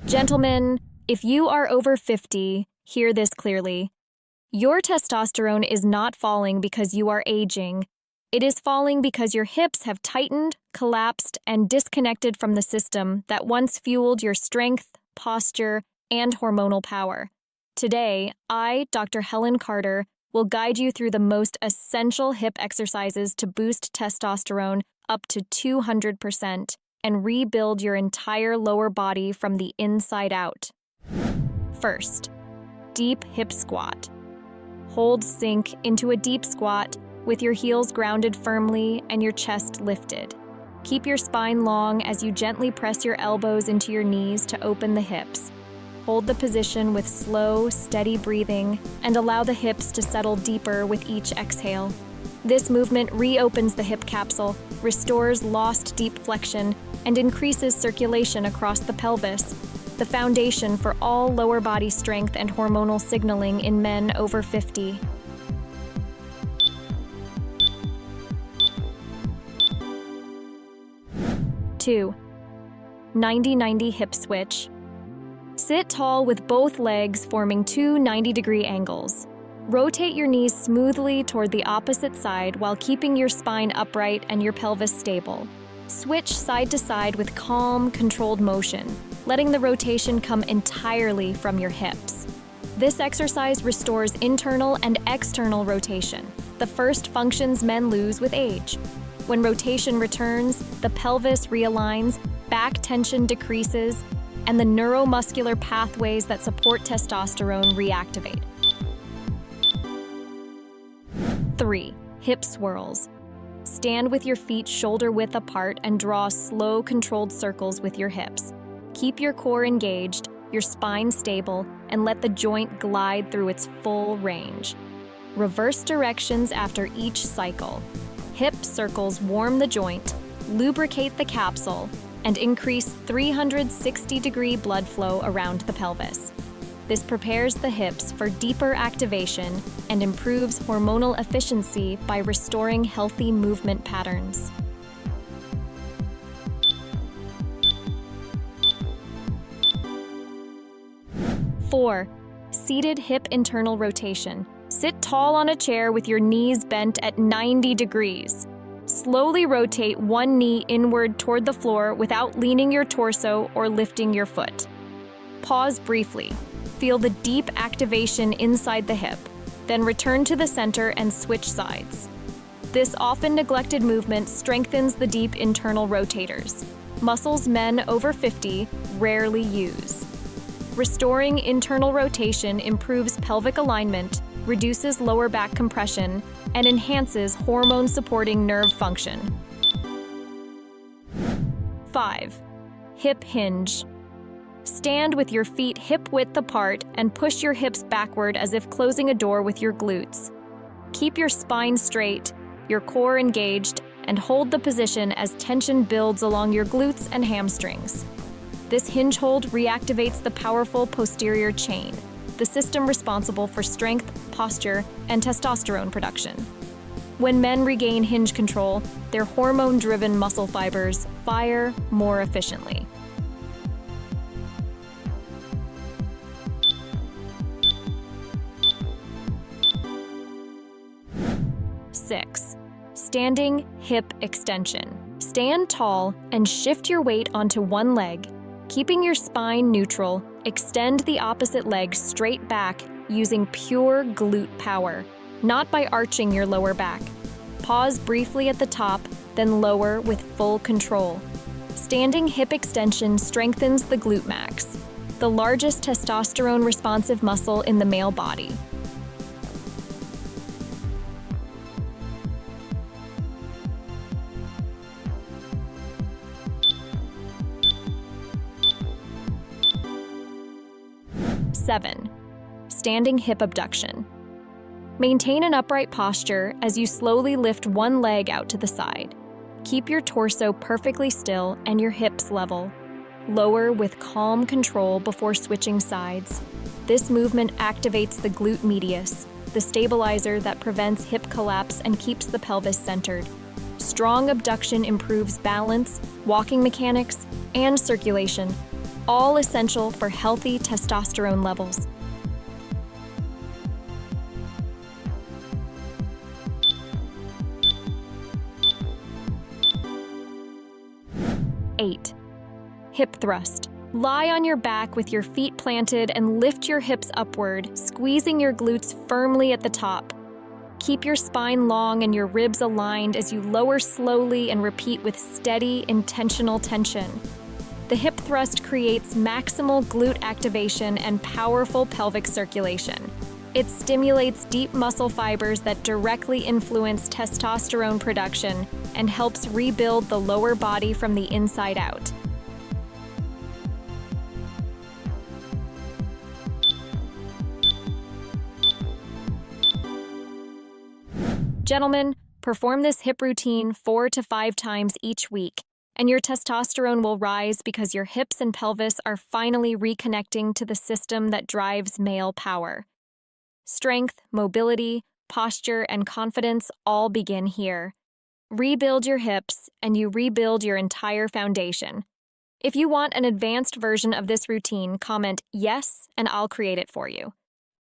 Gentlemen, if you are over 50, hear this clearly. Your testosterone is not falling because you are aging. It is falling because your hips have tightened, collapsed, and disconnected from the system that once fueled your strength, posture, and hormonal power. Today, I, Dr. Helen Carter, will guide you through the most essential hip exercises to boost testosterone up to 200% and rebuild your entire lower body from the inside out. First, deep hip squat. Hold sink into a deep squat with your heels grounded firmly and your chest lifted. Keep your spine long as you gently press your elbows into your knees to open the hips. Hold the position with slow, steady breathing and allow the hips to settle deeper with each exhale. This movement reopens the hip capsule, restores lost deep flexion, and increases circulation across the pelvis, the foundation for all lower body strength and hormonal signaling in men over 50. Two, 90-90 hip switch. Sit tall with both legs forming two 90-degree angles. Rotate your knees smoothly toward the opposite side while keeping your spine upright and your pelvis stable. Switch side to side with calm, controlled motion, letting the rotation come entirely from your hips. This exercise restores internal and external rotation, the first functions men lose with age. When rotation returns, the pelvis realigns, back tension decreases, and the neuromuscular pathways that support testosterone reactivate. 3. Hip swirls. Stand with your feet shoulder-width apart and draw slow, controlled circles with your hips. Keep your core engaged, your spine stable, and let the joint glide through its full range. Reverse directions after each cycle. Hip circles warm the joint, lubricate the capsule, and increase 360-degree blood flow around the pelvis. This prepares the hips for deeper activation and improves hormonal efficiency by restoring healthy movement patterns. 4. Seated hip internal rotation. Sit tall on a chair with your knees bent at 90 degrees. Slowly rotate one knee inward toward the floor without leaning your torso or lifting your foot. Pause briefly. Feel the deep activation inside the hip, then return to the center and switch sides. This often neglected movement strengthens the deep internal rotators, muscles men over 50 rarely use. Restoring internal rotation improves pelvic alignment, reduces lower back compression, and enhances hormone-supporting nerve function. 5. Hip hinge. Stand with your feet hip-width apart and push your hips backward as if closing a door with your glutes. Keep your spine straight, your core engaged, and hold the position as tension builds along your glutes and hamstrings. This hinge hold reactivates the powerful posterior chain, the system responsible for strength, posture, and testosterone production. When men regain hinge control, their hormone-driven muscle fibers fire more efficiently. 6. Standing hip extension. Stand tall and shift your weight onto one leg. Keeping your spine neutral, extend the opposite leg straight back using pure glute power, not by arching your lower back. Pause briefly at the top, then lower with full control. Standing hip extension strengthens the glute max, the largest testosterone-responsive muscle in the male body. 7. Standing hip abduction. Maintain an upright posture as you slowly lift one leg out to the side. Keep your torso perfectly still and your hips level. Lower with calm control before switching sides. This movement activates the glute medius, the stabilizer that prevents hip collapse and keeps the pelvis centered. Strong abduction improves balance, walking mechanics, and circulation. all essential for healthy testosterone levels. 8. Hip thrust. Lie on your back with your feet planted and lift your hips upward, squeezing your glutes firmly at the top. Keep your spine long and your ribs aligned as you lower slowly and repeat with steady, intentional tension. The hip thrust creates maximal glute activation and powerful pelvic circulation. It stimulates deep muscle fibers that directly influence testosterone production and helps rebuild the lower body from the inside out. Gentlemen, perform this hip routine 4 to 5 times each week, and your testosterone will rise because your hips and pelvis are finally reconnecting to the system that drives male power. Strength, mobility, posture, and confidence all begin here. Rebuild your hips, and you rebuild your entire foundation. If you want an advanced version of this routine, comment yes, and I'll create it for you.